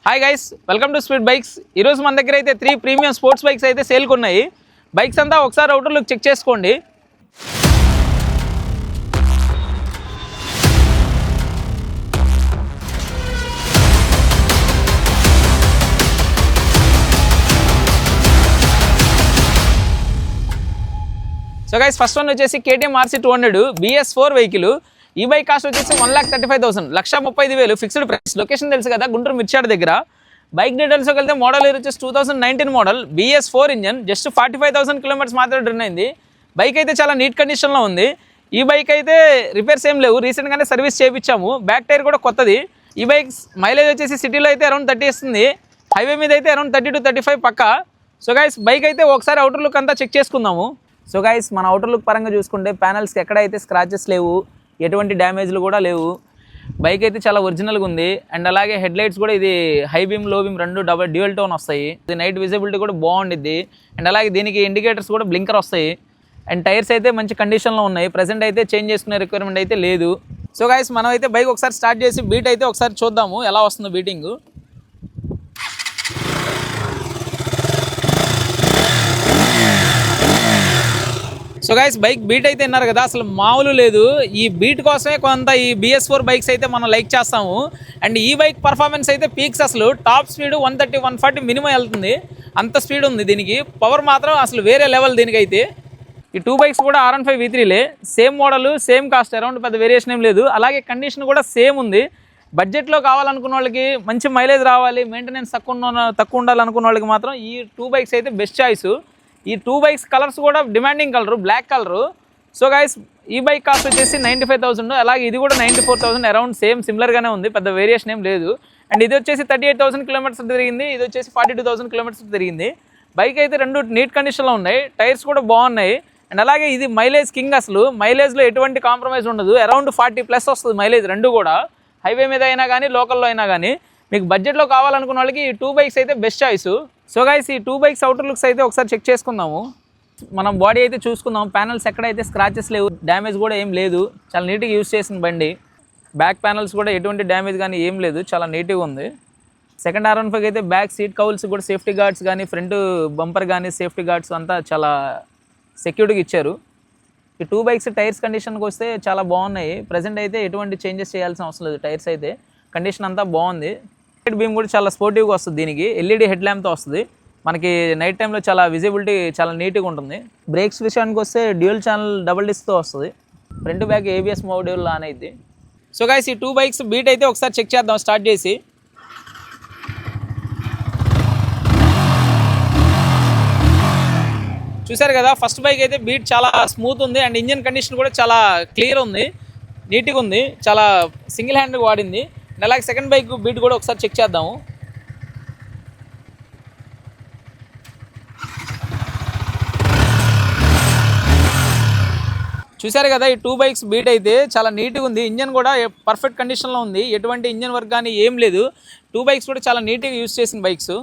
Hi guys, welcome to speed bikes. ఈరోజు మన దగ్గర అయితే 3 ప్రీమియం స్పోర్ట్స్ బైక్స్ అయితే సేల్కి ఉన్నాయి. బైక్స్ అంతా ఒకసారి అవుటర్ లుక్ చెక్ చేసుకోండి. సో గైస్, ఫస్ట్ వన్ వచ్చేసి KTM RC 200 BS4 వెహికల్. ఈ బైక్ కాస్ట్ వచ్చేసి 1,35,000, 1,35,000 ఫిక్స్డ్ ప్రైస్. లొకేషన్ తెలుసు కదా, గుంటూరు మిర్చాడ్ దగ్గర. బైక్ డీటెయిల్స్కి వెళ్తే మోడల్ ఇయర్ వచ్చేసి 2019 model, BS4 engine, just 45,000 kilometres మాత్రమే రన్ అయింది. బైక్ అయితే చాలా నీట్ కండిషన్లో ఉంది. ఈ బైక్ అయితే రిపేర్స్ ఏం లేవు, రీసెంట్గానే సర్వీస్ చేయించాము. బ్యాక్ టైర్ కూడా కొత్తది. ఈ బైక్ మైలేజ్ వచ్చేసి సిటీలో అయితే అరౌండ్ 30 ఇస్తుంది, హైవే మీద అయితే అరౌండ్ 30 to 35 పక్కా. సో గైస్, బైక్ అయితే ఒకసారి అవుటర్ లుక్ అంతా చెక్ చేసుకుందాము. సో గైస్, మన అవుటర్ లుక్ పరంగా చూసుకుంటే ప్యానల్స్కి ఎక్కడైతే స్క్రాచెస్ లేవు, ఎటువంటి డ్యామేజ్లు కూడా లేవు. బైక్ అయితే చాలా ఒరిజినల్గా ఉంది. అండ్ అలాగే హెడ్ లైట్స్ కూడా ఇది హై బీమ్ లో బీమ్ రెండు డ్యూయల్ టోన్ వస్తాయి. ఇది నైట్ విజిబిలిటీ కూడా బాగుండిద్ది. అండ్ అలాగే దీనికి ఇండికేటర్స్ కూడా బ్లింకర్ వస్తాయి. అండ్ టైర్స్ అయితే మంచి కండిషన్లో ఉన్నాయి. ప్రజెంట్ అయితే చేంజ్ చేసుకునే రిక్వైర్మెంట్ అయితే లేదు. సో గైస్, మనం అయితే బైక్ ఒకసారి స్టార్ట్ చేసి బీట్ అయితే ఒకసారి చూద్దాము ఎలా వస్తుందో beating. So guys, bike beat అయితే విన్నారు కదా, అసలు మామూలు లేదు. ఈ బీట్ కోసమే కొంత ఈ BS4 బైక్స్ అయితే మనం లైక్ చేస్తాము. అండ్ ఈ బైక్ పర్ఫార్మెన్స్ అయితే పీక్స్, అసలు టాప్ స్పీడ్ 130, 140 మినిమం వెళ్తుంది. అంత స్పీడ్ ఉంది దీనికి. పవర్ మాత్రం అసలు వేరే లెవెల్ దీనికైతే. ఈ 2 బైక్స్ కూడా R15 V3లే, same model, same cost, around పెద్ద వేరియేషన్ ఏం లేదు. అలాగే కండిషన్ కూడా సేమ్ ఉంది. బడ్జెట్లో కావాలనుకున్న వాళ్ళకి, మంచి మైలేజ్ రావాలి, మెయింటెనెన్స్ తక్కువ ఉండాలనుకున్న వాళ్ళకి మాత్రం ఈ 2 బైక్స్ అయితే బెస్ట్ చాయిస్. ఈ 2 బైక్స్ కలర్స్ కూడా demanding colour, black colour. So guys, ఈ బైక్ కాస్ట్ వచ్చేసి 95,000, అలాగే ఇది కూడా 94,000, అరౌండ్ సేమ్ సిమిలర్గానే ఉంది, పెద్ద వేరియేషన్ ఏం లేదు. అండ్ ఇది వచ్చేసి 38,000 కిలోమీటర్స్ తిరిగింది, ఇది వచ్చేసి 42,000 కిలోమీటర్స్ తిరిగింది. బైక్ అయితే రెండు నీట్ కండిషన్లో ఉన్నాయి, టైర్స్ కూడా బాగున్నాయి. అండ్ అలాగే ఇది మైలేజ్ కింగ్, అసలు మైలేజ్లో ఎటువంటి కాంప్రమైజ్ ఉండదు. అరౌండ్ 40+ వస్తుంది మైలేజ్ రెండు కూడా, హైవే మీద అయినా కానీ లోకల్లో అయినా కానీ. మీకు బడ్జెట్లో కావాలనుకున్న వాళ్ళకి ఈ 2 బైక్స్ అయితే బెస్ట్ చాయిస్. సో గైస్, ఈ 2 బైక్స్ అవుటర్ లుక్స్ అయితే ఒకసారి చెక్ చేసుకుందాము. మనం బాడీ అయితే చూసుకుందాం. ప్యానల్స్ ఎక్కడైతే స్క్రాచెస్ లేవు, డ్యామేజ్ కూడా ఏం లేదు. చాలా నీట్గా యూజ్ చేసిన బండి. బ్యాక్ ప్యానల్స్ కూడా ఎటువంటి డ్యామేజ్ కానీ ఏం లేదు, చాలా నీట్గా ఉంది. సెకండ్ R15 అయితే బ్యాక్ సీట్ కౌల్స్ కూడా సేఫ్టీ గార్డ్స్ కానీ, ఫ్రంట్ బంపర్ కానీ సేఫ్టీ గార్డ్స్ అంతా చాలా సెక్యూర్డ్గా ఇచ్చారు. ఈ 2 బైక్స్ టైర్స్ కండిషన్కి వస్తే చాలా బాగున్నాయి. ప్రజెంట్ అయితే ఎటువంటి చేంజెస్ చేయాల్సిన అవసరం లేదు. టైర్స్ అయితే కండిషన్ అంతా బాగుంది. హెడ్ బీమ్ కూడా చాలా స్పోర్టివ్గా వస్తుంది. దీనికి LED హెడ్ ల్యాంప్తో వస్తుంది. మనకి నైట్ టైంలో చాలా విజిబిలిటీ చాలా నీట్గా ఉంటుంది. బ్రేక్స్ విషయానికి వస్తే డ్యూయల్ ఛానల్ డబుల్ డిస్క్తో వస్తుంది. Front back ABS module on అయితే. సో గైస్, ఈ 2 బైక్స్ బీట్ అయితే ఒకసారి చెక్ చేద్దాం స్టార్ట్ చేసి. చూసారు కదా, ఫస్ట్ బైక్ అయితే బీట్ చాలా స్మూత్ ఉంది. అండ్ ఇంజన్ కండిషన్ కూడా చాలా క్లియర్ ఉంది, నీట్గా ఉంది, చాలా సింగిల్ హ్యాండ్గా వాడింది. అండ్ అలాగే సెకండ్ బైక్ బీట్ కూడా ఒకసారి చెక్ చేద్దాము. చూసారు కదా, ఈ 2 బైక్స్ బీట్ అయితే చాలా నీట్గా ఉంది. ఇంజన్ కూడా పర్ఫెక్ట్ కండిషన్లో ఉంది, ఎటువంటి ఇంజన్ వర్క్ కానీ ఏం లేదు. 2 బైక్స్ కూడా చాలా నీట్గా యూజ్ చేసిన బైక్స్.